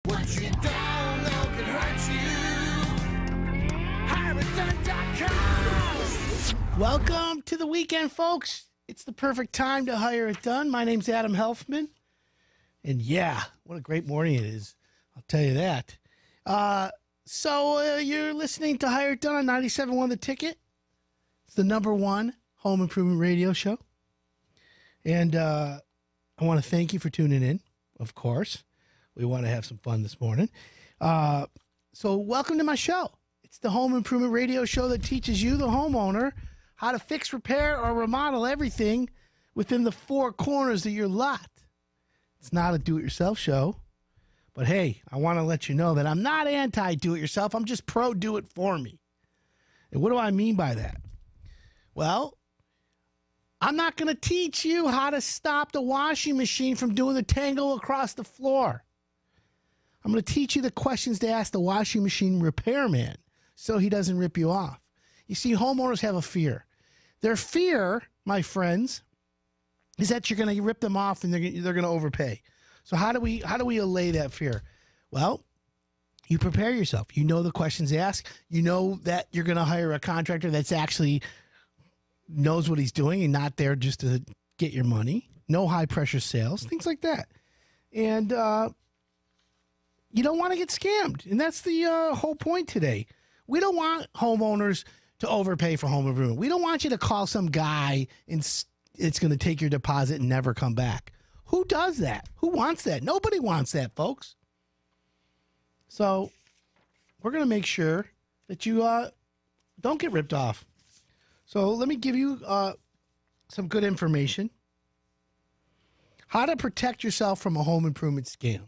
What you don't know can hurt you. HireItDone.com. Welcome to the weekend, folks. It's the perfect time to hire it done. My name's Adam Helfman. And yeah, what a great morning it is. I'll tell you that. So you're listening to Hire It Done on 97.1 The Ticket. It's the #1 home improvement radio show. And I want to thank you for tuning in, of course. We want to have some fun this morning. So welcome to my show. It's the home improvement radio show that teaches you, the homeowner, how to fix, repair, or remodel everything within the four corners of your lot. It's not a do-it-yourself show. But hey, I want to let you know that I'm not anti-do-it-yourself. I'm just pro-do-it-for-me. And what do I mean by that? Well, I'm not going to teach you how to stop the washing machine from doing the tango across the floor. I'm going to teach you the questions to ask the washing machine repairman so he doesn't rip you off. You see, homeowners have a fear. Their fear, my friends, is that you're going to rip them off and they're going to overpay. So how do we allay that fear? Well, you prepare yourself. You know the questions to ask. You know that you're going to hire a contractor that's actually knows what he's doing and not there just to get your money. No high-pressure sales, things like that. And you don't want to get scammed. And that's the whole point today. We don't want homeowners to overpay for home improvement. We don't want you to call some guy and it's going to take your deposit and never come back. Who does that? Who wants that? Nobody wants that, folks. So we're going to make sure that you don't get ripped off. So let me give you some good information. How to protect yourself from a home improvement scam.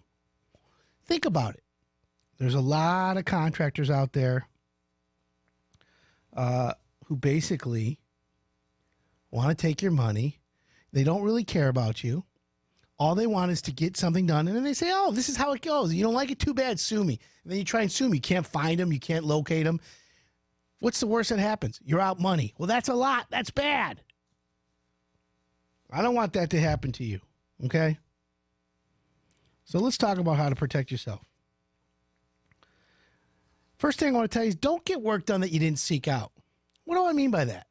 Think about it. There's a lot of contractors out there who basically want to take your money. They don't really care about you. All they want is to get something done. And then they say, oh, this is how it goes. You don't like it? Too bad. Sue me. And then you try and sue them. You can't find them. You can't locate them. What's the worst that happens? You're out money. Well, that's a lot. That's bad. I don't want that to happen to you. Okay? So let's talk about how to protect yourself. First thing I want to tell you is don't get work done that you didn't seek out. What do I mean by that?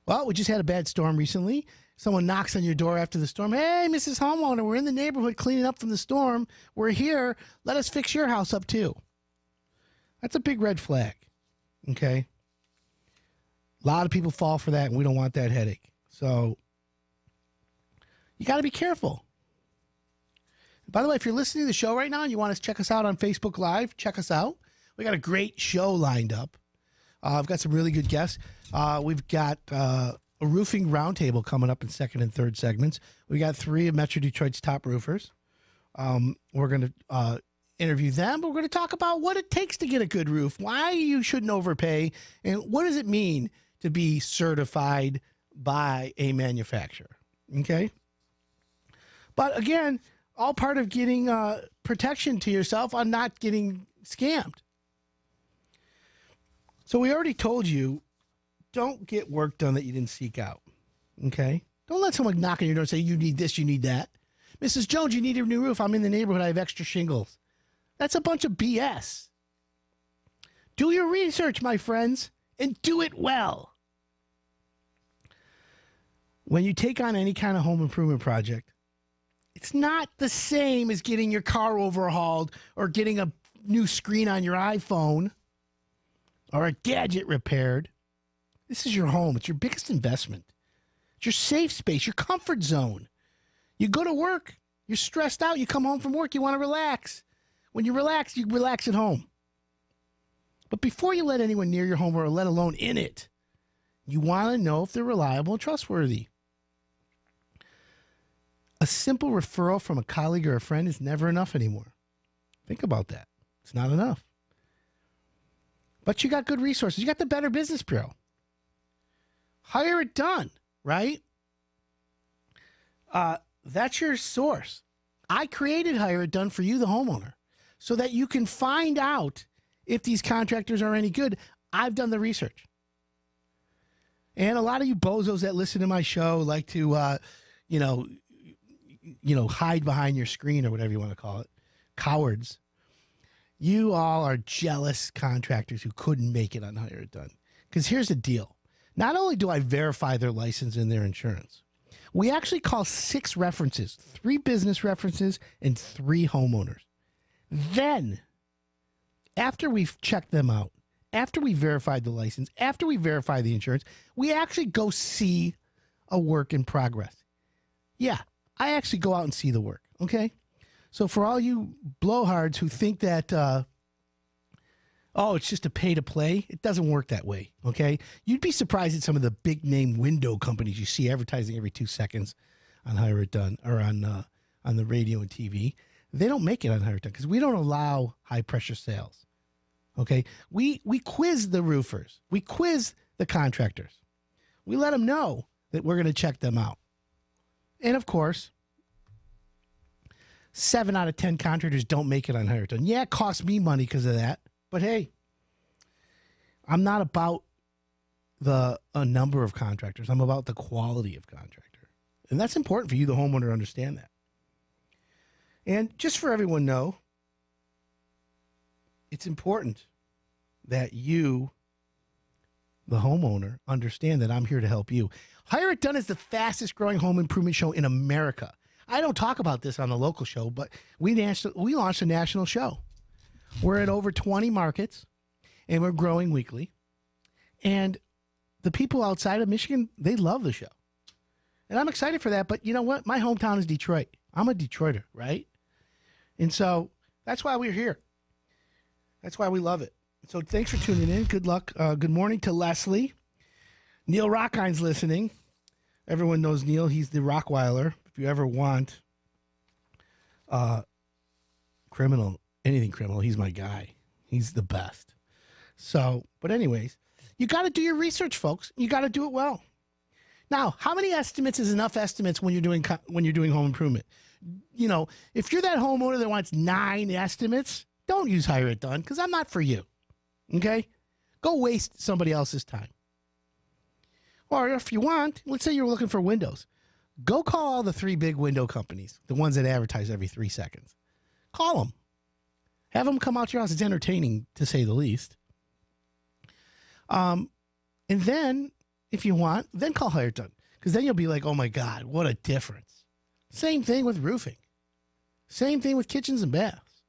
Well, we just had a bad storm recently. Someone knocks on your door after the storm. Hey, Mrs. Homeowner, we're in the neighborhood cleaning up from the storm. We're here. Let us fix your house up too. That's a big red flag. Okay? A lot of people fall for that, and we don't want that headache. So you got to be careful. By the way, if you're listening to the show right now and you want to check us out on Facebook Live, check us out. We got a great show lined up. I've got some really good guests. We've got a Roofing Roundtable coming up in second and third segments. We got 3 of Metro Detroit's top roofers. We're going to interview them, but we're going to talk about what it takes to get a good roof, why you shouldn't overpay, and what does it mean to be certified by a manufacturer. Okay? But again, all part of getting protection to yourself on not getting scammed. So we already told you, don't get work done that you didn't seek out. Okay? Don't let someone knock on your door and say, you need this, you need that. Mrs. Jones, you need a new roof. I'm in the neighborhood. I have extra shingles. That's a bunch of BS. Do your research, my friends, and do it well. When you take on any kind of home improvement project, it's not the same as getting your car overhauled or getting a new screen on your iPhone or a gadget repaired. This is your home. It's your biggest investment. It's your safe space, your comfort zone. You go to work, you're stressed out, you come home from work, you want to relax. When you relax at home. But before you let anyone near your home or let alone in it, you want to know if they're reliable and trustworthy. A simple referral from a colleague or a friend is never enough anymore. Think about that. It's not enough. But you got good resources. You got the Better Business Bureau. Hire it done, right? That's your source. I created Hire It Done for you, the homeowner, so that you can find out if these contractors are any good. I've done the research. And a lot of you bozos that listen to my show like to, hide behind your screen or whatever you want to call it. cowards. You all are jealous contractors who couldn't make it on Hire It Done. Because here's the deal. Not only do I verify their license and their insurance, we actually call 6 references, 3 business references and 3 homeowners. Then, after we've checked them out, after we verified the license, after we verify the insurance, we actually go see a work in progress. Yeah, I actually go out and see the work, okay? So for all you blowhards who think that, it's just a pay to play, it doesn't work that way, okay? You'd be surprised at some of the big name window companies you see advertising every 2 seconds on Hire It Done or on the radio and TV. They don't make it on Hire It Done because we don't allow high pressure sales, okay? We quiz the roofers. We quiz the contractors. We let them know that we're going to check them out. And of course, 7 out of 10 contractors don't make it on Hire It Done. Yeah, it costs me money because of that. But hey, I'm not about a number of contractors. I'm about the quality of contractor. And that's important for you, the homeowner, to understand that. And just for everyone to know, it's important that you, the homeowner, understand that I'm here to help you. Hire It Done is the fastest growing home improvement show in America. I don't talk about this on the local show, but we launched a national show. We're at over 20 markets, and we're growing weekly. And the people outside of Michigan, they love the show. And I'm excited for that, but you know what? My hometown is Detroit. I'm a Detroiter, right? And so that's why we're here. That's why we love it. So thanks for tuning in. Good luck. Good morning to Leslie. Neil Rockhine's listening. Everyone knows Neil. He's the Rockweiler. If you ever want anything criminal, he's my guy. He's the best. So, but anyways, you got to do your research, folks. You got to do it well. Now, how many estimates is enough estimates when you're doing home improvement? You know, if you're that homeowner that wants 9 estimates, don't use Hire It Done because I'm not for you. Okay? Go waste somebody else's time. Or if you want, let's say you're looking for windows. Go call all the 3 big window companies, the ones that advertise every 3 seconds. Call them. Have them come out to your house. It's entertaining, to say the least. And then, if you want, then call Hire It Done. Because then you'll be like, oh, my God, what a difference. Same thing with roofing. Same thing with kitchens and baths.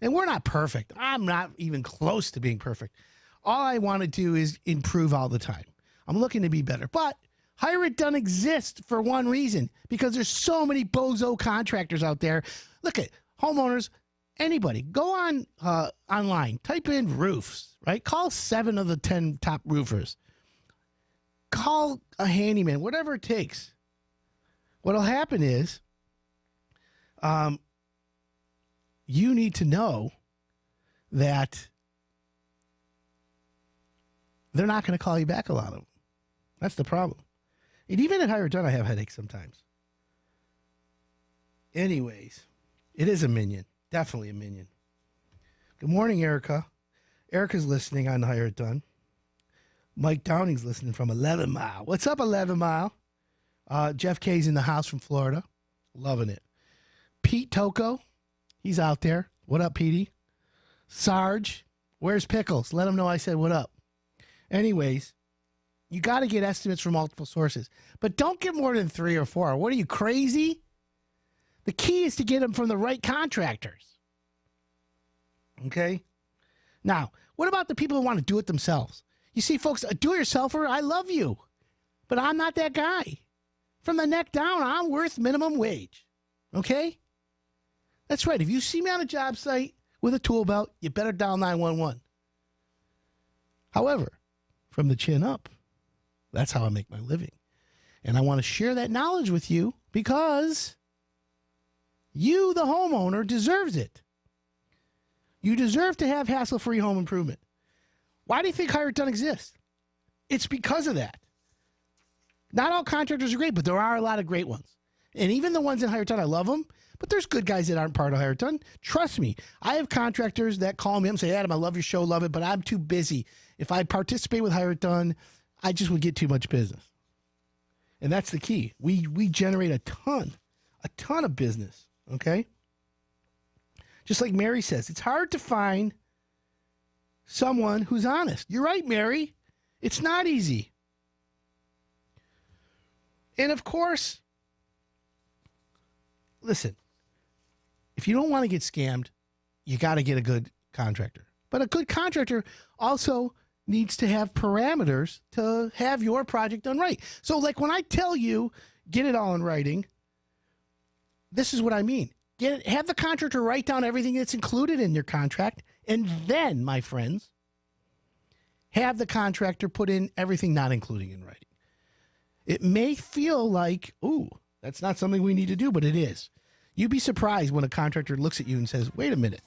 And we're not perfect. I'm not even close to being perfect. All I want to do is improve all the time. I'm looking to be better. But Hire It Done exists for one reason, because there's so many bozo contractors out there. Look at homeowners, anybody. Go on online, type in roofs, right? Call 7 of the 10 top roofers. Call a handyman, whatever it takes. What'll happen is you need to know that they're not going to call you back, a lot of them. That's the problem. And even at Hire It Done, I have headaches sometimes. Anyways, it is a minion. Definitely a minion. Good morning, Erica. Erica's listening on Hire It Done. Mike Downing's listening from 11 Mile. What's up, 11 Mile? Jeff K's in the house from Florida. Loving it. Pete Toko, he's out there. What up, Petey? Sarge, where's Pickles? Let him know I said what up. Anyways, you got to get estimates from multiple sources. But don't get more than 3 or 4. What are you, crazy? The key is to get them from the right contractors. Okay? Now, what about the people who want to do it themselves? You see, folks, a do-it-yourselfer, I love you. But I'm not that guy. From the neck down, I'm worth minimum wage. Okay? That's right. If you see me on a job site with a tool belt, you better dial 911. However, from the chin up, that's how I make my living. And I want to share that knowledge with you because you, the homeowner, deserves it. You deserve to have hassle-free home improvement. Why do you think Hire It Done exists? It's because of that. Not all contractors are great, but there are a lot of great ones. And even the ones in Hire It Done, I love them. But there's good guys that aren't part of Hire It Done. Trust me. I have contractors that call me up and say, Adam, I love your show, love it, but I'm too busy. If I participate with Hire It Done, I just would get too much business. And that's the key. We generate a ton of business, okay? Just like Mary says, it's hard to find someone who's honest. You're right, Mary. It's not easy. And of course, listen, if you don't want to get scammed, you got to get a good contractor. But a good contractor also needs to have parameters to have your project done right. So like when I tell you, get it all in writing, this is what I mean. Have the contractor write down everything that's included in your contract, and then, my friends, have the contractor put in everything not including in writing. It may feel like, ooh, that's not something we need to do, but it is. You'd be surprised when a contractor looks at you and says, wait a minute,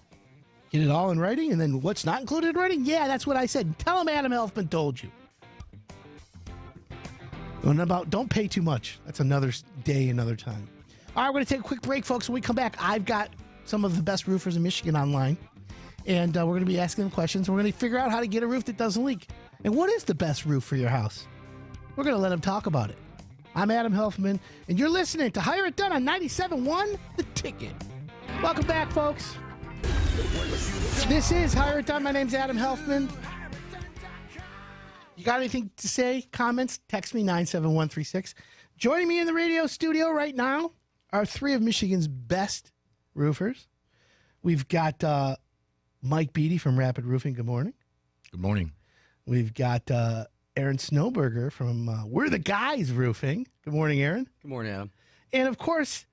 get it all in writing, and then what's not included in writing? Yeah, that's what I said. Tell him Adam Helfman told you. And about don't pay too much. That's another day, another time. All right, we're going to take a quick break, folks. When we come back, I've got some of the best roofers in Michigan online, and we're going to be asking them questions. We're going to figure out how to get a roof that doesn't leak. And what is the best roof for your house? We're going to let them talk about it. I'm Adam Helfman, and you're listening to Hire It Done on 97.1 The Ticket. Welcome back, folks. This is Hire It Done. My name's Adam Helfman. You got anything to say, comments, text me 97136. Joining me in the radio studio right now are three of Michigan's best roofers. We've got Mike Beaty from Rapid Roofing. Good morning. Good morning. We've got Aaron Snoberger from We're the Guys Roofing. Good morning, Aaron. Good morning, Adam. And, of course,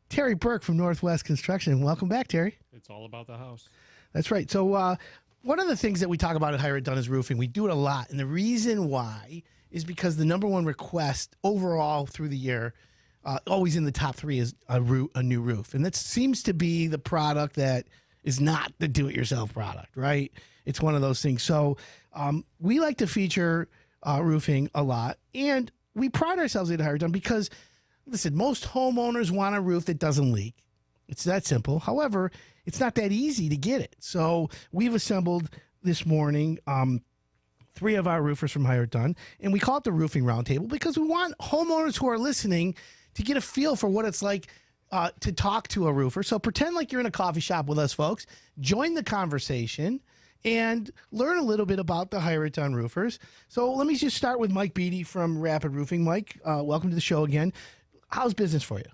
Terry Burke from Northwest Construction. Welcome back, Terry. It's all about the house. That's right. So one of the things that we talk about at Hire It Done is roofing. We do it a lot. And the reason why is because the number one request overall through the year, always in the top three, is a new roof. And that seems to be the product that is not the do-it-yourself product, right? It's one of those things. So we like to feature roofing a lot. And we pride ourselves at Hire It Done because, listen, most homeowners want a roof that doesn't leak. It's that simple. However, it's not that easy to get it. So we've assembled this morning three of our roofers from Hire It Done, and we call it the Roofing Roundtable because we want homeowners who are listening to get a feel for what it's like to talk to a roofer. So pretend like you're in a coffee shop with us, folks. Join the conversation and learn a little bit about the Hire It Done roofers. So let me just start with Mike Beaty from Rapid Roofing. Mike, welcome to the show again. How's business for you?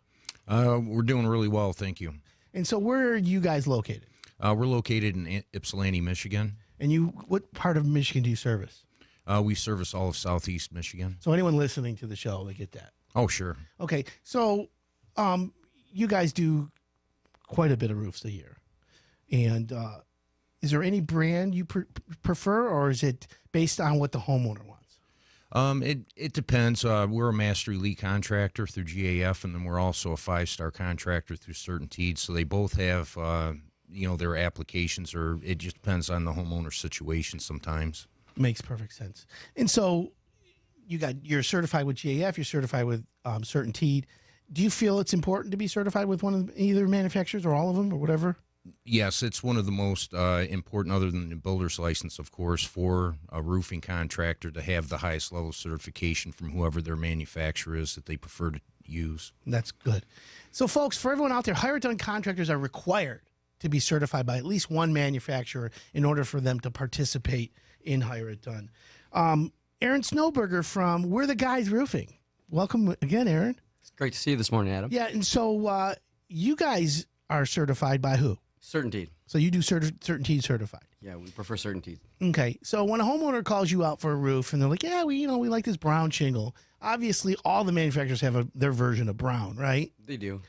We're doing really well, thank you. And so where are you guys located? We're located in Ypsilanti, Michigan. And what part of Michigan do you service? We service all of Southeast Michigan. So anyone listening to the show, they get that. Oh, sure. Okay, so you guys do quite a bit of roofs a year. And is there any brand you prefer, or is it based on what the homeowner wants? It depends. We're a master elite contractor through GAF, and then we're also a 5-star contractor through Certainteed. So they both have, their applications, or it just depends on the homeowner situation sometimes. Makes perfect sense. And so you're certified with GAF, you're certified with Certainteed. Do you feel it's important to be certified with one of either manufacturers or all of them or whatever? Yes, it's one of the most important, other than the builder's license, of course, for a roofing contractor to have the highest level of certification from whoever their manufacturer is that they prefer to use. That's good. So, folks, for everyone out there, Hire It Done contractors are required to be certified by at least one manufacturer in order for them to participate in Hire It Done. Aaron Snoberger from We're the Guys Roofing. Welcome again, Aaron. It's great to see you this morning, Adam. Yeah, and so you guys are certified by who? Certainteed. So you do Certainteed certified. Yeah, we prefer Certainteed. Okay, so when a homeowner calls you out for a roof and they're like, yeah, we like this brown shingle. Obviously, all the manufacturers have their version of brown, right? They do.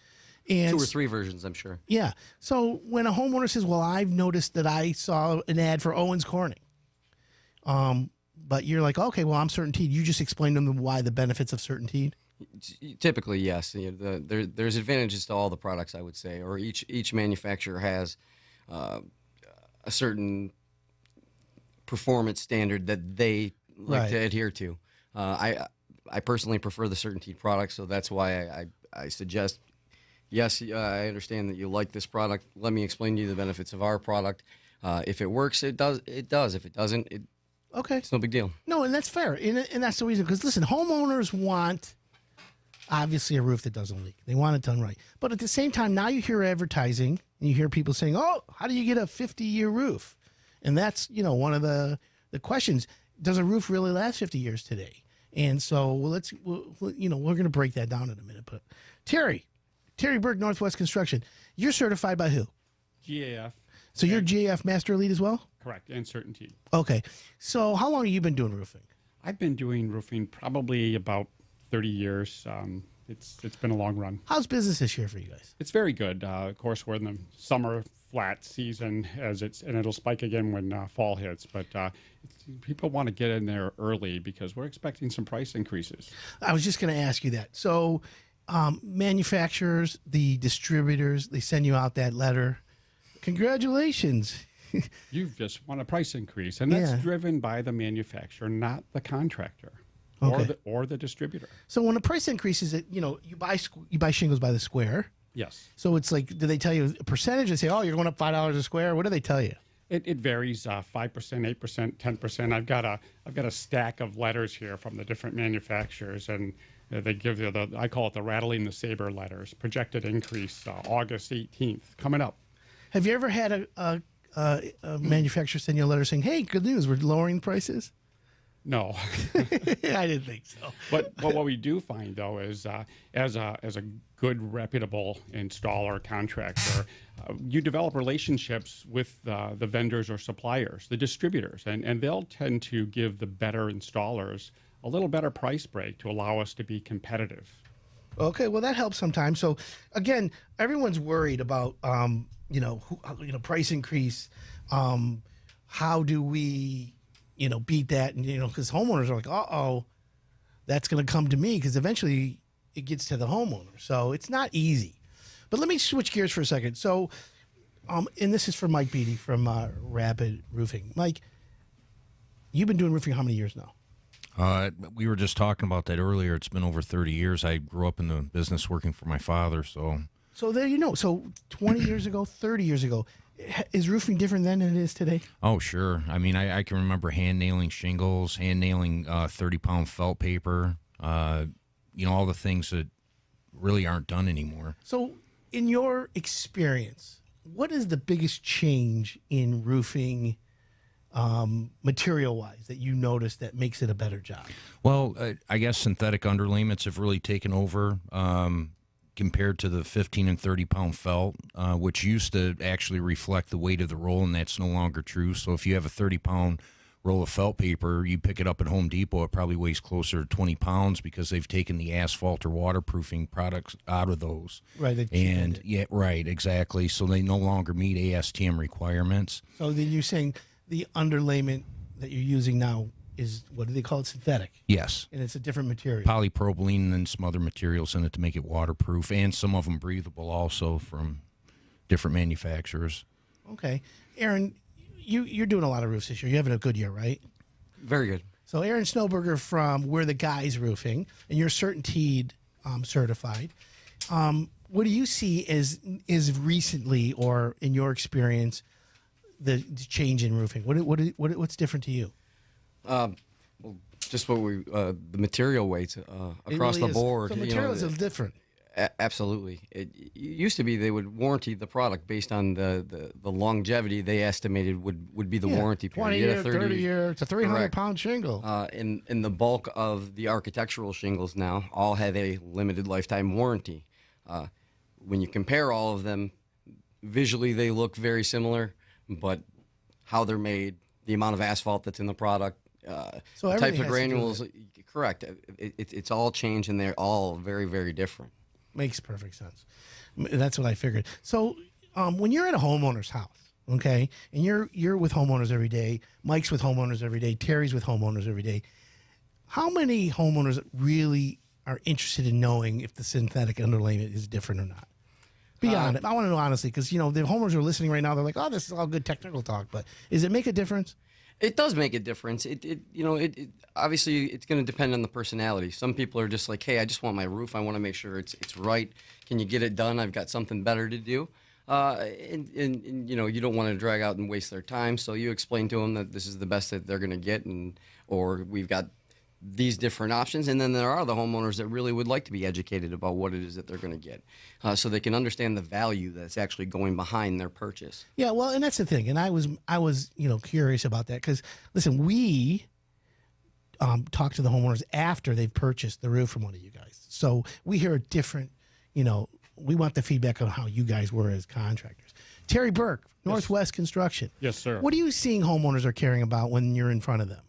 And 2 or 3 versions, I'm sure. Yeah. So when a homeowner says, well, I've noticed that I saw an ad for Owens Corning. But you're like, okay, well, I'm Certainteed. You just explained to them why the benefits of Certainteed. Typically, yes. There's advantages to all the products, I would say, or each manufacturer has a certain performance standard that they like to adhere to. I personally prefer the Certainteed product, so that's why I suggest, yes, I understand that you like this product. Let me explain to you the benefits of our product. If it works, it does. If it doesn't, okay, it's no big deal. No, and that's fair. And that's the reason. Because, listen, homeowners want obviously a roof that doesn't leak. They want it done right. But at the same time, now you hear advertising and you hear people saying, "Oh, how do you get a 50-year roof?" And that's, one of the questions. Does a roof really last 50 years today? And so we're going to break that down in a minute. But Terry Burke, Northwest Construction, you're certified by who? GAF. So you're GAF Master Elite as well? Correct, and Certainty. Okay. So how long have you been doing roofing? I've been doing roofing probably about 30 years. It's been a long run. How's business this year for you guys? It's very good. Of course, we're in the summer flat season and it'll spike again when fall hits. But people want to get in there early because we're expecting some price increases. I was just going to ask you that. So manufacturers, the distributors, they send you out that letter. Congratulations. You've just won a price increase, and that's driven by the manufacturer, not the contractor or the distributor. So when a price increases, you buy shingles by the square. Yes. So it's like, do they tell you a percentage? They say, "Oh, you're going up $5 a square." What do they tell you? It varies, 5%, 8%, 10%. I've got a stack of letters here from the different manufacturers, and they give you I call it the rattling the saber letters. Projected increase August 18th coming up. Have you ever had a manufacturer send you a letter saying, "Hey, good news, we're lowering prices"? No. I didn't think so. But what we do find, though, is as a good, reputable installer contractor, you develop relationships with the vendors or suppliers, the distributors, and they'll tend to give the better installers a little better price break to allow us to be competitive. Okay, well, that helps sometimes. So, again, everyone's worried about, price increase. How do we, beat that? And, because homeowners are like, uh-oh, that's going to come to me, because eventually it gets to the homeowner. So it's not easy. But let me switch gears for a second. So, and this is for Mike Beaty from Rapid Roofing. Mike, you've been doing roofing how many years now? We were just talking about that earlier. It's been over 30 years. I grew up in the business working for my father, so there you know. So 20 years ago, 30 years ago, is roofing different then than it is today? Oh, sure. I mean, I can remember hand nailing shingles, hand nailing 30-pound felt paper, all the things that really aren't done anymore. So in your experience, what is the biggest change in roofing material-wise that you notice that makes it a better job? Well, I guess synthetic underlayments have really taken over compared to the 15 and 30-pound felt, which used to actually reflect the weight of the roll, and that's no longer true. So if you have a 30-pound roll of felt paper, you pick it up at Home Depot, it probably weighs closer to 20 pounds because they've taken the asphalt or waterproofing products out of those. Right. And yeah, right, exactly. So they no longer meet ASTM requirements. So then you're saying the underlayment that you're using now is, what do they call it, synthetic? Yes. And it's a different material. Polypropylene and some other materials in it to make it waterproof, and some of them breathable also from different manufacturers. Okay. Aaron, you're doing a lot of roofs this year. You're having a good year, right? Very good. So Aaron Snoberger from We're the Guys Roofing, and you're Certainty certified. What do you see as recently, or in your experience, the change in roofing? What's different to you? Well, just the material weights across really the board. So materials are different. Absolutely. It used to be they would warranty the product based on the longevity they estimated would be the warranty period. 20 year, 30 year. It's a 300-pound shingle. In the bulk of the architectural shingles now all have a limited lifetime warranty. When you compare all of them, visually they look very similar, but how they're made, the amount of asphalt that's in the product, so types of granules, correct. It's all changed, and they're all very, very different. Makes perfect sense. That's what I figured. So when you're at a homeowner's house, okay, and you're with homeowners every day, Mike's with homeowners every day, Terry's with homeowners every day, how many homeowners really are interested in knowing if the synthetic underlayment is different or not? Be honest. I want to know honestly, because the homeowners are listening right now. They're like, "Oh, this is all good technical talk," but does it make a difference? It does make a difference. It obviously it's going to depend on the personality. Some people are just like, "Hey, I just want my roof. I want to make sure it's right. Can you get it done? I've got something better to do." And you don't want to drag out and waste their time. So you explain to them that this is the best that they're going to get, or we've got these different options. And then there are the homeowners that really would like to be educated about what it is that they're going to get, so they can understand the value that's actually going behind their purchase. Yeah, well, and that's the thing. And I was curious about that because, listen, we talk to the homeowners after they've purchased the roof from one of you guys. So we hear a different, we want the feedback on how you guys were as contractors. Terry Burke, Northwest Construction. Yes, sir. What are you seeing homeowners are caring about when you're in front of them?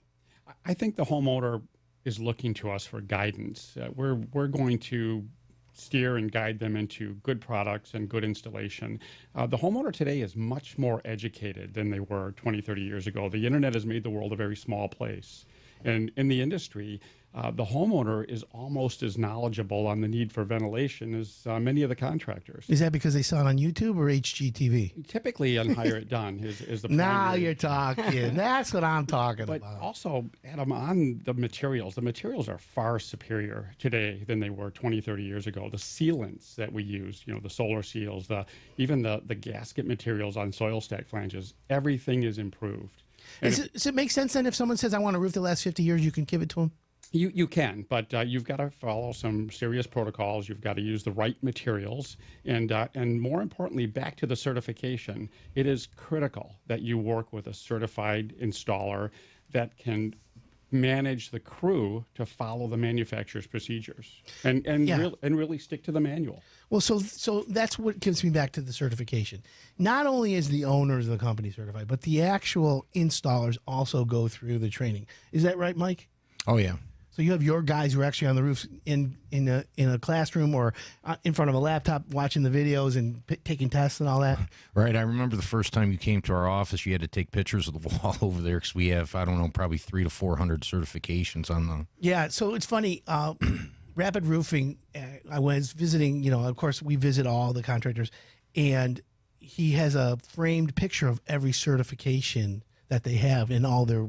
I think the homeowner is looking to us for guidance. We're going to steer and guide them into good products and good installation. The homeowner today is much more educated than they were 20, 30 years ago. The internet has made the world a very small place. And in the industry, the homeowner is almost as knowledgeable on the need for ventilation as many of the contractors. Is that because they saw it on YouTube or HGTV? Typically, on Hire It Done is the Now primary. you're talking. That's what I'm talking But about. also, Adam, on the materials are far superior today than they were 20, 30 years ago. The sealants that we use, the solar seals, even the gasket materials on soil stack flanges, everything is improved. And Does it make sense then if someone says, I want a roof that lasts 50 years, you can give it to them? You can, but you've got to follow some serious protocols. You've got to use the right materials, and more importantly, back to the certification. It is critical that you work with a certified installer that can manage the crew to follow the manufacturer's procedures and really stick to the manual. Well, so that's what gives me back to the certification. Not only is the owners of the company certified, but the actual installers also go through the training. Is that right, Mike? Oh, yeah. So you have your guys who are actually on the roofs in a classroom or in front of a laptop watching the videos and taking tests and all that? Right. I remember the first time you came to our office, you had to take pictures of the wall over there because we have, I don't know, probably 300 to 400 certifications on them. Yeah, so it's funny. Rapid Roofing, I was visiting, of course, we visit all the contractors, and he has a framed picture of every certification that they have in all their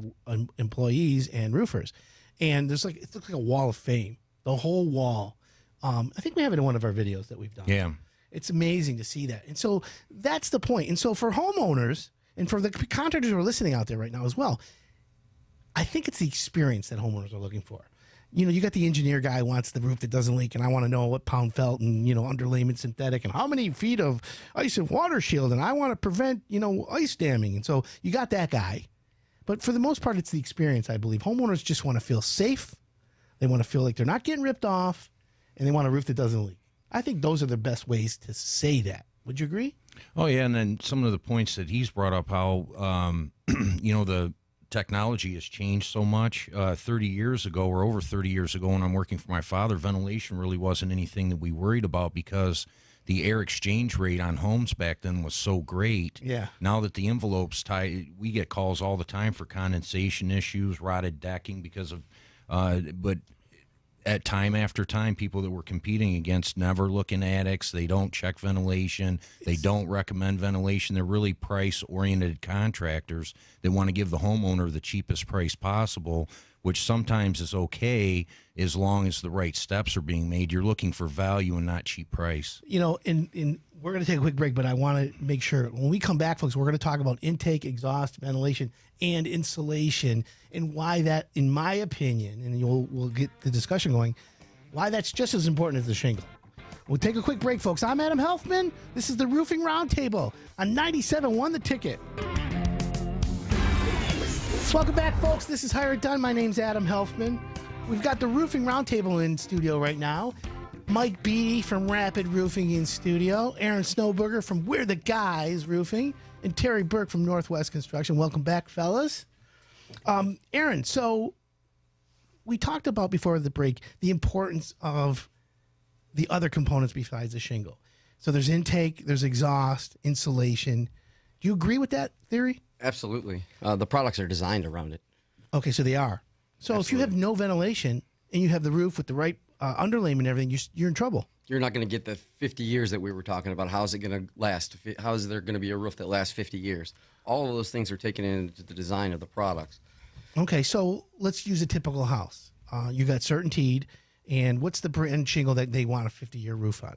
employees and roofers. And it looks like a wall of fame, the whole wall. I think we have it in one of our videos that we've done. Yeah. It's amazing to see that. And so that's the point. And so for homeowners and for the contractors who are listening out there right now as well, I think it's the experience that homeowners are looking for. You got the engineer guy who wants the roof that doesn't leak, and I want to know what pound felt and, underlayment synthetic and how many feet of ice and water shield, and I want to prevent, ice damming. And so you got that guy. But for the most part, it's the experience, I believe. Homeowners just want to feel safe. They want to feel like they're not getting ripped off, and they want a roof that doesn't leak. I think those are the best ways to say that. Would you agree? Oh, yeah. And then some of the points that he's brought up, how, the technology has changed so much. 30 years ago or over 30 years ago when I'm working for my father, ventilation really wasn't anything that we worried about because the air exchange rate on homes back then was so great. Yeah. Now that the envelope's tight, we get calls all the time for condensation issues, rotted decking because of, but at time after time, people that we're competing against never look in attics. They don't check ventilation. They don't recommend ventilation. They're really price-oriented contractors that want to give the homeowner the cheapest price possible, which sometimes is okay as long as the right steps are being made. You're looking for value and not cheap price. And we're going to take a quick break, but I want to make sure when we come back, folks, we're going to talk about intake, exhaust, ventilation, and insulation, and why that, in my opinion, and we'll get the discussion going, why that's just as important as the shingle. We'll take a quick break, folks. I'm Adam Helfman. This is the Roofing Roundtable on 97.1 The Ticket. Welcome back, folks. This is Hire It Done. My name's Adam Helfman. We've got the Roofing Roundtable in studio right now. Mike Beaty from Rapid Roofing in studio. Aaron Snoberger from We're the Guys Roofing. And Terry Burke from Northwest Construction. Welcome back, fellas. Aaron, so we talked about before the break the importance of the other components besides the shingle. So there's intake, there's exhaust, insulation. Do you agree with that theory? Absolutely. The products are designed around it. Okay, so they are. So Absolutely. if you have no ventilation and you have the roof with the right underlayment and everything, you're in trouble. You're not going to get the 50 years that we were talking about. How's it going to last? How is there going to be a roof that lasts 50 years? All of those things are taken into the design of the products. Okay, so let's use a typical house. You got CertainTeed, and what's the brand shingle that they want a 50-year roof on?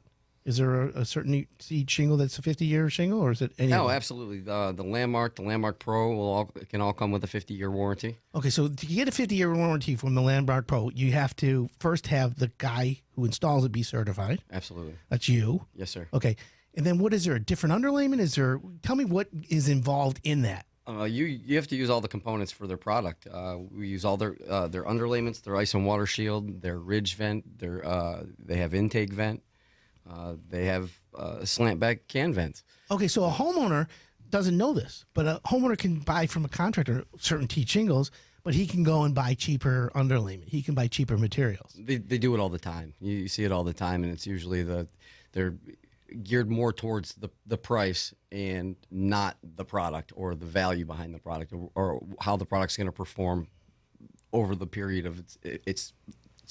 Is there a certain seed shingle that's a 50-year shingle, or is it any? No, absolutely. The Landmark Pro can all come with a 50-year warranty. Okay, so to get a 50-year warranty from the Landmark Pro, you have to first have the guy who installs it be certified. Absolutely. That's you. Yes, sir. Okay, and then what is there? A different underlayment? Is there? Tell me what is involved in that. You have to use all the components for their product. We use all their underlayments, their ice and water shield, their ridge vent, they have intake vent, they have slant back can vents. Okay, so a homeowner doesn't know this, but a homeowner can buy from a contractor certain teak shingles, but he can go and buy cheaper underlayment. He can buy cheaper materials. They do it all the time. You see it all the time, and it's usually they're geared more towards the price and not the product or the value behind the product or how the product's going to perform over the period of its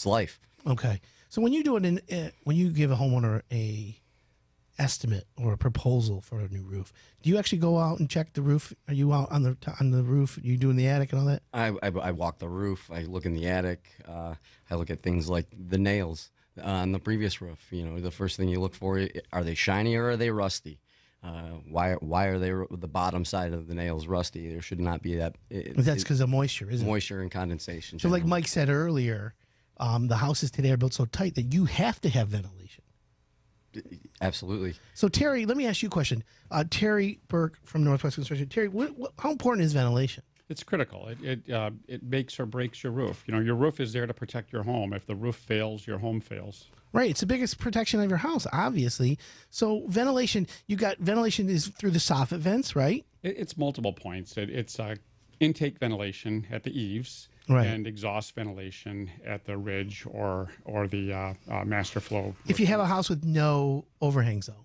life. Okay, so when you do it when you give a homeowner a estimate or a proposal for a new roof, do you actually go out and check the roof? Are you out on the roof? Are you doing the attic and all that? I walk the roof. I look in the attic. I look at things like the nails on the previous roof. You know, the first thing you look for, are they shiny or are they rusty? Why are they the bottom side of the nails rusty? There should not be that. That's because of moisture, isn't it? Moisture and condensation. So like Mike said earlier, the houses today are built so tight that you have to have ventilation. Absolutely. So Terry, let me ask you a question. Terry Burke from Northwest Construction. Terry, how important is ventilation? It's critical. It makes or breaks your roof. You know, your roof is there to protect your home. If the roof fails, your home fails. Right. It's the biggest protection of your house, obviously. So ventilation, ventilation is through the soffit vents, right? It's multiple points. It's intake ventilation at the eaves, right, and exhaust ventilation at the ridge or the master flow. If you have a house with no overhangs, though,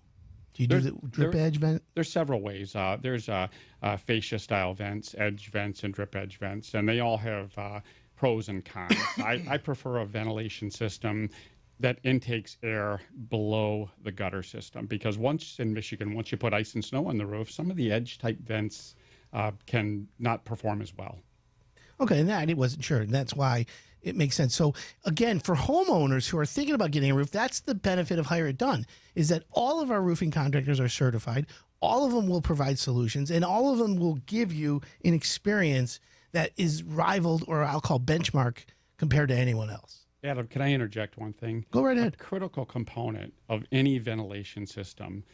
do you do the drip edge vent? There's several ways. There's fascia style vents, edge vents, and drip edge vents, and they all have pros and cons. I prefer a ventilation system that intakes air below the gutter system, because once in Michigan, once you put ice and snow on the roof, some of the edge type vents can not perform as well. Okay, and that I wasn't sure, and that's why it makes sense. So again, for homeowners who are thinking about getting a roof, that's the benefit of Hire It Done, is that all of our roofing contractors are certified, all of them will provide solutions, and all of them will give you an experience that is rivaled, or I'll call benchmark, compared to anyone else. Adam, can I interject one thing? Go right ahead. A critical component of any ventilation system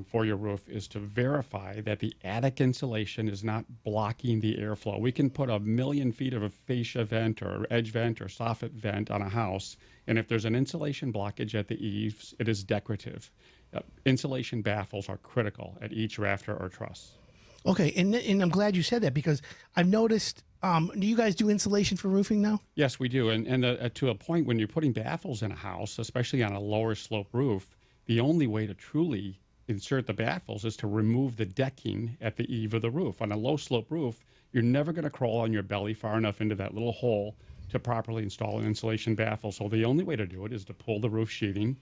for your roof is to verify that the attic insulation is not blocking the airflow. We can put 1,000,000 feet of a fascia vent or edge vent or soffit vent on a house, and if there's an insulation blockage at the eaves, it is decorative. Insulation baffles are critical at each rafter or truss. Okay, and I'm glad you said that, because I've noticed, do you guys do insulation for roofing now? Yes, we do. And to a point, when you're putting baffles in a house, especially on a lower slope roof, the only way to truly insert the baffles is to remove the decking at the eave of the roof. On a low slope roof, you're never going to crawl on your belly far enough into that little hole to properly install an insulation baffle. So the only way to do it is to pull the roof sheathing,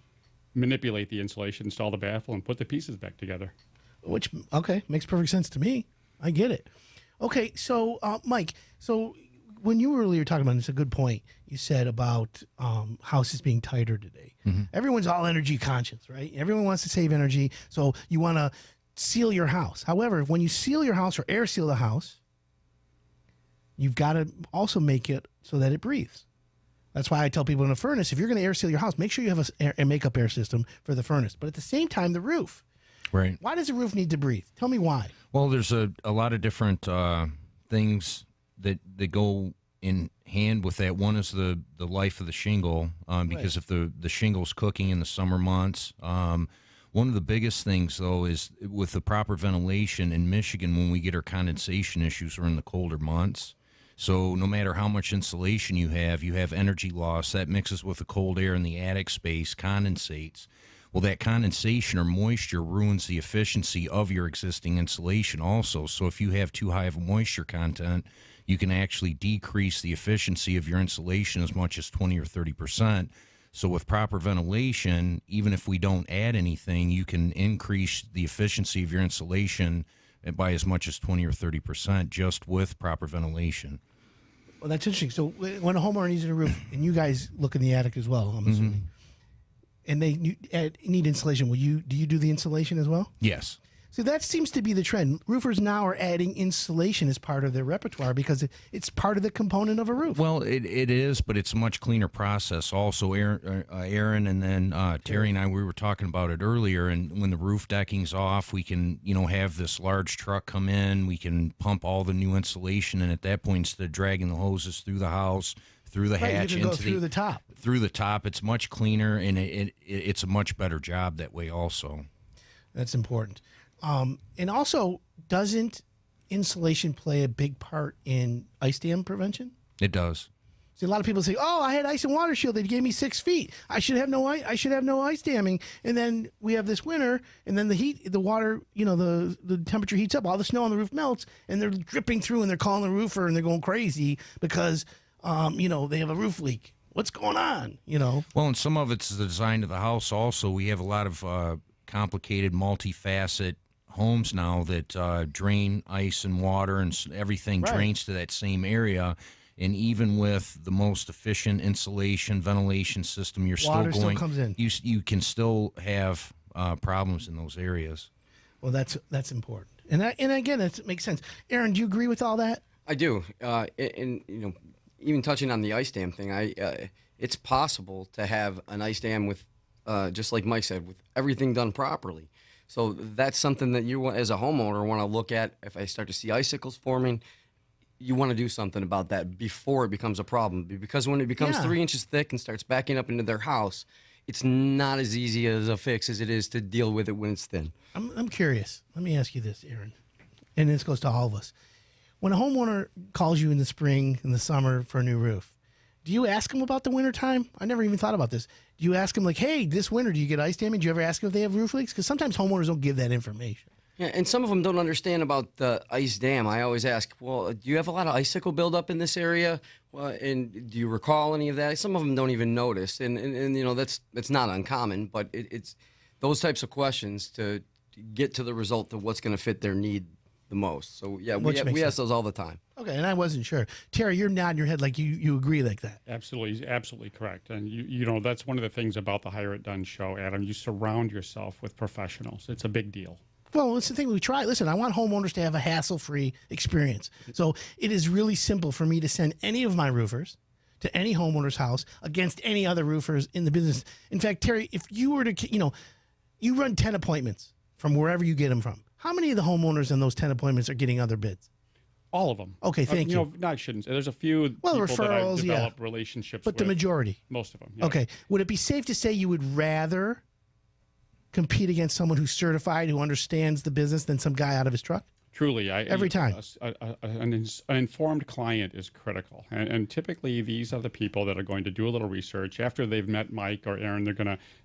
manipulate the insulation, install the baffle, and put the pieces back together. Which, okay, makes perfect sense to me. I get it. Okay, so Mike, so when you were earlier talking about, it's a good point you said about houses being tighter today. Mm-hmm. Everyone's all energy conscious, right? Everyone wants to save energy, so you want to seal your house. However, when you seal your house or air seal the house, you've got to also make it so that it breathes. That's why I tell people in a furnace, if you're going to air seal your house, make sure you have a makeup air system for the furnace. But at the same time, the roof. Right. Why does the roof need to breathe? Tell me why. Well, there's a lot of different things that go in hand with that. One is the life of the shingle, because if the shingle's cooking in the summer months. One of the biggest things, though, is with the proper ventilation in Michigan, when we get our condensation issues, are in the colder months. So no matter how much insulation you have energy loss. That mixes with the cold air in the attic space, condensates. Well, that condensation or moisture ruins the efficiency of your existing insulation also. So if you have too high of a moisture content, you can actually decrease the efficiency of your insulation as much as 20 or 30%. So with proper ventilation, even if we don't add anything, you can increase the efficiency of your insulation by as much as 20 or 30% just with proper ventilation. Well, that's interesting. So when a homeowner needs a roof, and you guys look in the attic as well, I'm assuming, and they need insulation, do you do the insulation as well? Yes. So that seems to be the trend. Roofers now are adding insulation as part of their repertoire because it's part of the component of a roof. Well, it is, but it's a much cleaner process. Also, Aaron and then Terry and I, we were talking about it earlier. And when the roof decking's off, we can, have this large truck come in. We can pump all the new insulation, and at that point, instead of dragging the hoses through the house, through the hatch, you can go through the top. Through the top, it's much cleaner, and it's a much better job that way. Also, that's important. And also, doesn't insulation play a big part in ice dam prevention? It does. See, a lot of people say, "Oh, I had ice and water shield. They gave me 6 feet. I should have no ice damming." And then we have this winter, and then the water, the temperature heats up. All the snow on the roof melts, and they're dripping through, and they're calling the roofer, and they're going crazy because, they have a roof leak. What's going on? Well, and some of it's the design of the house. Also, we have a lot of complicated, multifaceted homes now that drain ice and water, and everything drains to that same area. And even with the most efficient insulation, ventilation system, Water still comes in. You can still have problems in those areas. Well, that's important. And again, it makes sense. Aaron, do you agree with all that? I do. And even touching on the ice dam thing, it's possible to have an ice dam with, just like Mike said, with everything done properly. So that's something that you, as a homeowner, want to look at. If I start to see icicles forming, you want to do something about that before it becomes a problem. Because when it becomes 3 inches thick and starts backing up into their house, it's not as easy as a fix as it is to deal with it when it's thin. I'm curious. Let me ask you this, Aaron, and this goes to all of us. When a homeowner calls you in the spring, in the summer for a new roof, do you ask them about the winter time? I never even thought about this. Do you ask them like, hey, this winter, do you get ice damage? Do you ever ask them if they have roof leaks? Because sometimes homeowners don't give that information. Yeah, and some of them don't understand about the ice dam. I always ask, well, do you have a lot of icicle buildup in this area? Well, and do you recall any of that? Some of them don't even notice, and that's not uncommon, but it's those types of questions to get to the result of what's going to fit their need the most. So yeah, we ask those all the time. Okay, and I wasn't sure. Terry, you're nodding your head like you agree like that. Absolutely correct. And that's one of the things about the Hire It Done show, Adam. You surround yourself with professionals. It's a big deal. Well, it's the thing we try. Listen, I want homeowners to have a hassle-free experience. So it is really simple for me to send any of my roofers to any homeowner's house against any other roofers in the business. In fact, Terry, if you were to, you run 10 appointments from wherever you get them from. How many of the homeowners in those 10 appointments are getting other bids? All of them. Okay, thank you. No, I shouldn't say. There's a few people referrals, that I've developed relationships with. But the majority. Most of them. Yeah. Okay. Would it be safe to say you would rather compete against someone who's certified, who understands the business, than some guy out of his truck? Truly, every time. An informed client is critical, and typically these are the people that are going to do a little research after they've met Mike or Aaron.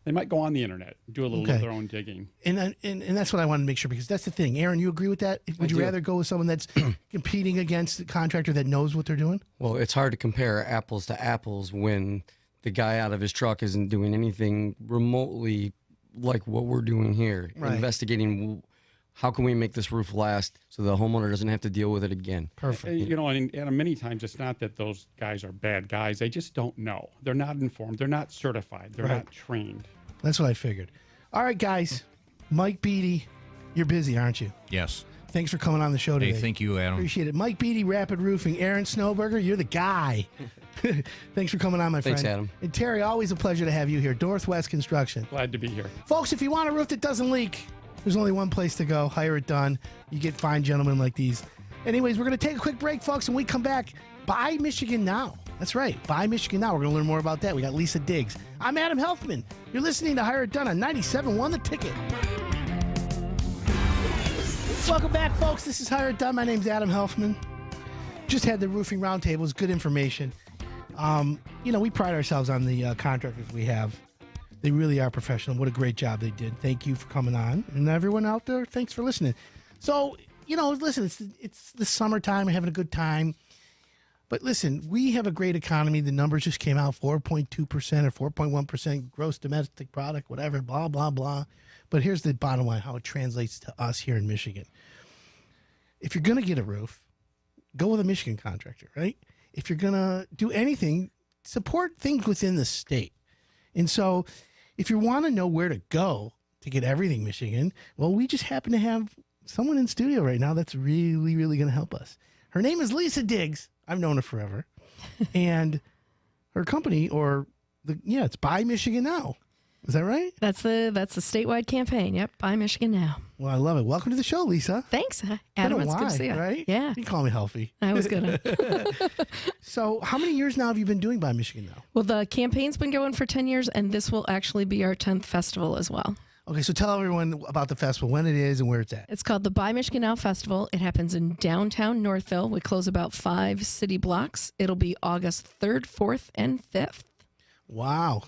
They might go on the internet, do a little of their own digging, and that's what I wanted to make sure, because that's the thing. Aaron, you agree with that? Would you rather go with someone that's competing against a contractor that knows what they're doing? Well, it's hard to compare apples to apples when the guy out of his truck isn't doing anything remotely like what we're doing here, investigating. How can we make this roof last so the homeowner doesn't have to deal with it again? Perfect. And many times it's not that those guys are bad guys. They just don't know. They're not informed. They're not certified. They're not trained. That's what I figured. All right, guys. Mike Beaty, you're busy, aren't you? Yes. Thanks for coming on the show today. Hey, thank you, Adam. Appreciate it. Mike Beaty, Rapid Roofing. Aaron Snoberger, you're the guy. Thanks for coming on, my friend. Thanks, Adam. And Terry, always a pleasure to have you here. Northwest Construction. Glad to be here. Folks, if you want a roof that doesn't leak, there's only one place to go. Hire It Done. You get fine gentlemen like these. Anyways, we're going to take a quick break, folks, and we come back. Buy Michigan Now. That's right. Buy Michigan Now. We're going to learn more about that. We got Lisa Diggs. I'm Adam Helfman. You're listening to Hire It Done on 97.1 The Ticket. Welcome back, folks. This is Hire It Done. My name's Adam Helfman. Just had the Roofing Roundtable. It's good information. We pride ourselves on the contractors we have. They really are professional. What a great job they did. Thank you for coming on. And everyone out there, thanks for listening. So, listen, it's the summertime. We're having a good time. But listen, we have a great economy. The numbers just came out, 4.2% or 4.1% gross domestic product, whatever, blah, blah, blah. But here's the bottom line, how it translates to us here in Michigan. If you're going to get a roof, go with a Michigan contractor, right? If you're going to do anything, support things within the state. And so, if you want to know where to go to get everything Michigan, well, we just happen to have someone in studio right now that's really, really going to help us. Her name is Lisa Diggs. I've known her forever. And her company, it's Buy Michigan Now. Is that right? That's the statewide campaign. Yep, Buy Michigan Now. Well, I love it. Welcome to the show, Lisa. Thanks, Adam. It's good to see you. Right? Yeah. You can call me Healthy. I was gonna. So how many years now have you been doing Buy Michigan Now? Well, the campaign's been going for 10 years, and this will actually be our 10th festival as well. Okay, so tell everyone about the festival, when it is and where it's at. It's called the Buy Michigan Now Festival. It happens in downtown Northville. We close about 5 city blocks. It'll be August 3rd, 4th, and 5th. Wow.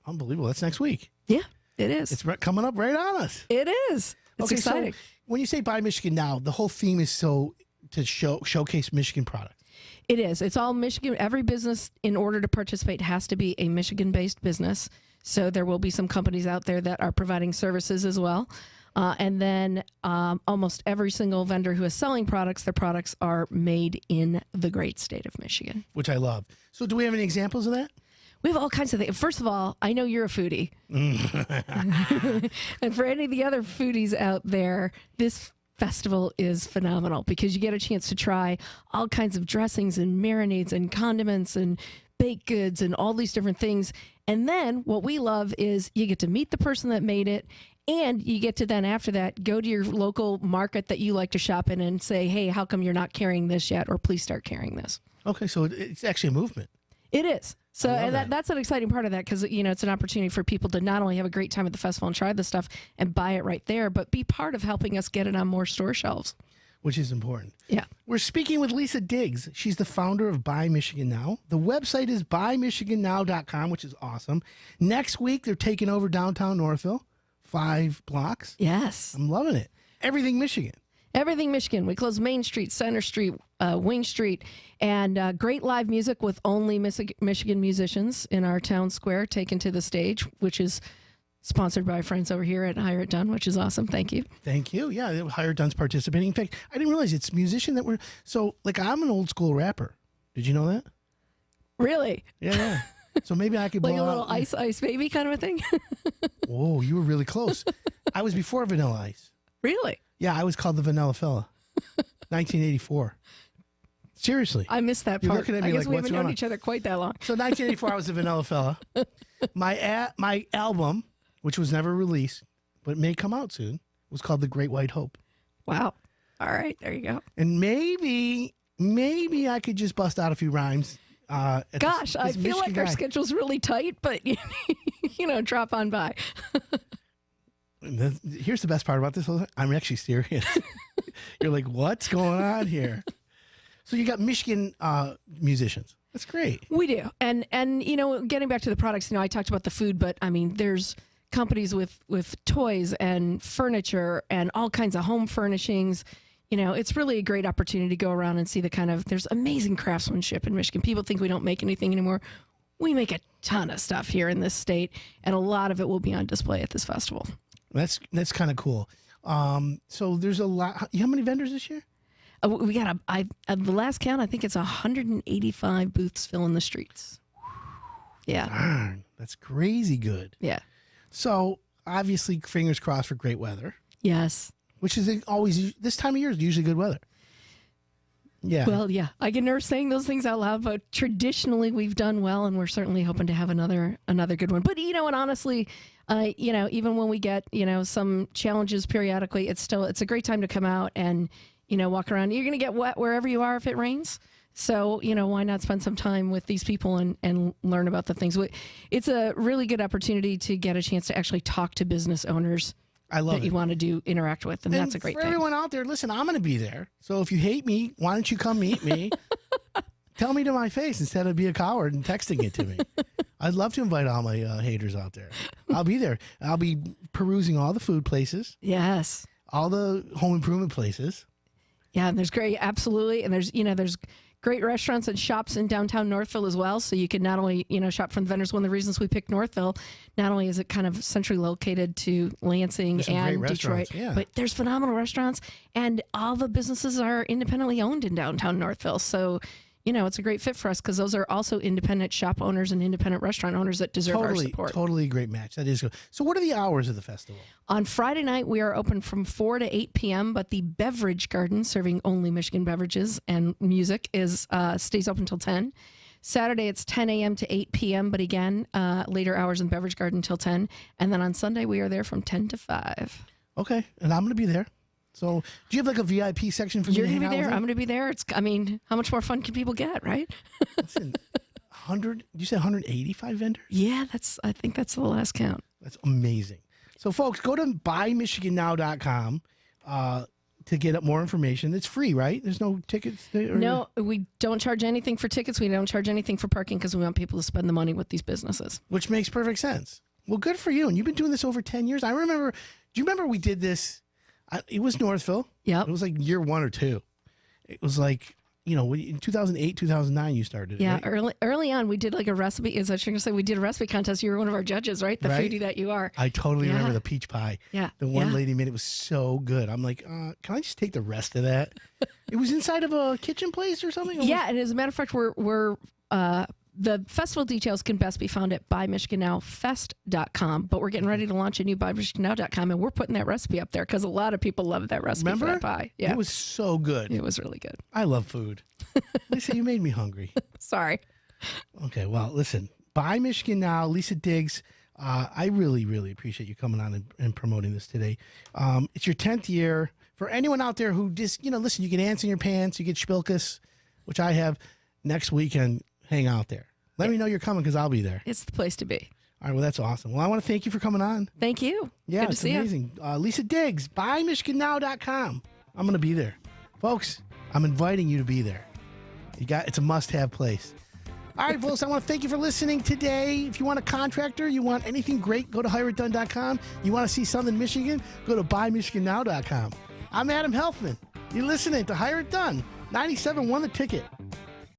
Unbelievable. That's next week. Yeah, it is. It's coming up right on us. It is. It's okay, exciting. So when you say Buy Michigan Now, the whole theme is to showcase Michigan products. It is. It's all Michigan. Every business, in order to participate, has to be a Michigan-based business. So there will be some companies out there that are providing services as well. And then almost every single vendor who is selling products, their products are made in the great state of Michigan. Which I love. So do we have any examples of that? We have all kinds of things. First of all, I know you're a foodie. And for any of the other foodies out there, this festival is phenomenal because you get a chance to try all kinds of dressings and marinades and condiments and baked goods and all these different things. And then what we love is you get to meet the person that made it, and you get to then after that go to your local market that you like to shop in and say, hey, how come you're not carrying this yet? Or please start carrying this. Okay, so it's actually a movement. It is. So love and that's an exciting part of that because, it's an opportunity for people to not only have a great time at the festival and try the stuff and buy it right there, but be part of helping us get it on more store shelves. Which is important. Yeah. We're speaking with Lisa Diggs. She's the founder of Buy Michigan Now. The website is buymichigannow.com, which is awesome. Next week, they're taking over downtown Northville, 5 blocks. Yes. I'm loving it. Everything Michigan. Everything Michigan. We close Main Street, Center Street, Wing Street, and great live music with only Michigan musicians in our town square taken to the stage, which is sponsored by friends over here at Hire It Done, which is awesome. Thank you. Thank you. Yeah, Hire It Done's participating. In fact, I didn't realize it's musician that so I'm an old school rapper. Did you know that? Really? Yeah. So maybe I could blow Like a little out. ice baby kind of a thing? Whoa, you were really close. I was before Vanilla Ice. Really? Yeah, I was called the Vanilla Fella. 1984. Seriously. I missed that You're part. looking at me I guess like, we what's haven't going known on? each other quite that long. So 1984, I was the Vanilla Fella. My album, which was never released, but may come out soon, was called The Great White Hope. Wow. All right, there you go. And maybe I could just bust out a few rhymes. Gosh, I feel like our schedule's really tight, but drop on by. Here's the best part about this whole thing. I'm actually serious. You're like, what's going on here? So you got Michigan musicians. That's great. We do. And getting back to the products, I talked about the food, but I mean, there's companies with toys and furniture and all kinds of home furnishings. It's really a great opportunity to go around and see there's amazing craftsmanship in Michigan. People think we don't make anything anymore. We make a ton of stuff here in this state, and a lot of it will be on display at this festival. That's kind of cool. So there's a lot. How many vendors this year? We got at the last count, I think it's 185 booths filling the streets. Yeah. Darn, that's crazy good. Yeah. So obviously, fingers crossed for great weather. Yes. Which is always, this time of year is usually good weather. Yeah. Well, yeah. I get nervous saying those things out loud, but traditionally we've done well, and we're certainly hoping to have another good one. But and honestly, even when we get some challenges periodically, it's a great time to come out and walk around. You're going to get wet wherever you are if it rains. So, why not spend some time with these people and learn about the things? It's a really good opportunity to get a chance to actually talk to business owners I love that you want to interact with, and that's a great for thing. everyone out there, listen, I'm going to be there. So if you hate me, why don't you come meet me? Tell me to my face instead of be a coward and texting it to me. I'd love to invite all my haters out there. I'll be there. I'll be perusing all the food places, Yes. all the home improvement places. Yeah, and there's absolutely, and there's great restaurants and shops in downtown Northville as well. So you can not only, shop from the vendors. One of the reasons we picked Northville, not only is it kind of centrally located to Lansing There's some great and Detroit, restaurants, yeah. but there's phenomenal restaurants, and all the businesses are independently owned in downtown Northville. So, it's a great fit for us because those are also independent shop owners and independent restaurant owners that deserve our support. Totally a great match. That is good. So what are the hours of the festival? On Friday night, we are open from 4 to 8 p.m., but the beverage garden, serving only Michigan beverages and music, stays open until 10. Saturday, it's 10 a.m. to 8 p.m., but again, later hours in beverage garden until 10. And then on Sunday, we are there from 10 to 5. Okay, and I'm going to be there. So do you have like a VIP section for me You're to going hang to be out there. with? I'm going to be there. How much more fun can people get, right? Listen, 100, you said 185 vendors? Yeah, I think that's the last count. That's amazing. So, folks, go to buymichigannow.com to get more information. It's free, right? There's no tickets? No, we don't charge anything for tickets. We don't charge anything for parking because we want people to spend the money with these businesses. Which makes perfect sense. Well, good for you. And you've been doing this over 10 years. Do you remember we did this? It was Northville. Yeah. It was like year 1 or 2. It was like, in 2008, 2009, you started. Yeah, right? early on, we did like a recipe. As I was going to say, we did a recipe contest. You were one of our judges, right? The Right. foodie that you are. I totally remember the peach pie. Yeah. The one yeah. lady made it was so good. I'm like, can I just take the rest of that? It was inside of a kitchen place or something? Yeah, and as a matter of fact, we're the festival details can best be found at buymichigannowfest.com, but we're getting ready to launch a new buymichigannow.com, and we're putting that recipe up there because a lot of people love that recipe Remember? for that pie. Yeah. It was so good. It was really good. I love food. Lisa, you made me hungry. Sorry. Okay, well, listen, Buy Michigan Now, Lisa Diggs. I really, really appreciate you coming on and promoting this today. It's your 10th year. For anyone out there who just, listen, you get ants in your pants, you get spilkus, which I have next weekend. Hang out there. Let me know you're coming because I'll be there. It's the place to be. All right, well, that's awesome. Well, I want to thank you for coming on. Thank you. Yeah, Good to it's see amazing. Lisa Diggs, buymichigannow.com. I'm going to be there. Folks, I'm inviting you to be there. It's a must-have place. All right, folks, I want to thank you for listening today. If you want a contractor, you want anything great, go to hireitdone.com. You want to see something in Michigan, go to buymichigannow.com. I'm Adam Helfman. You're listening to Hire It Done. 97 won the ticket.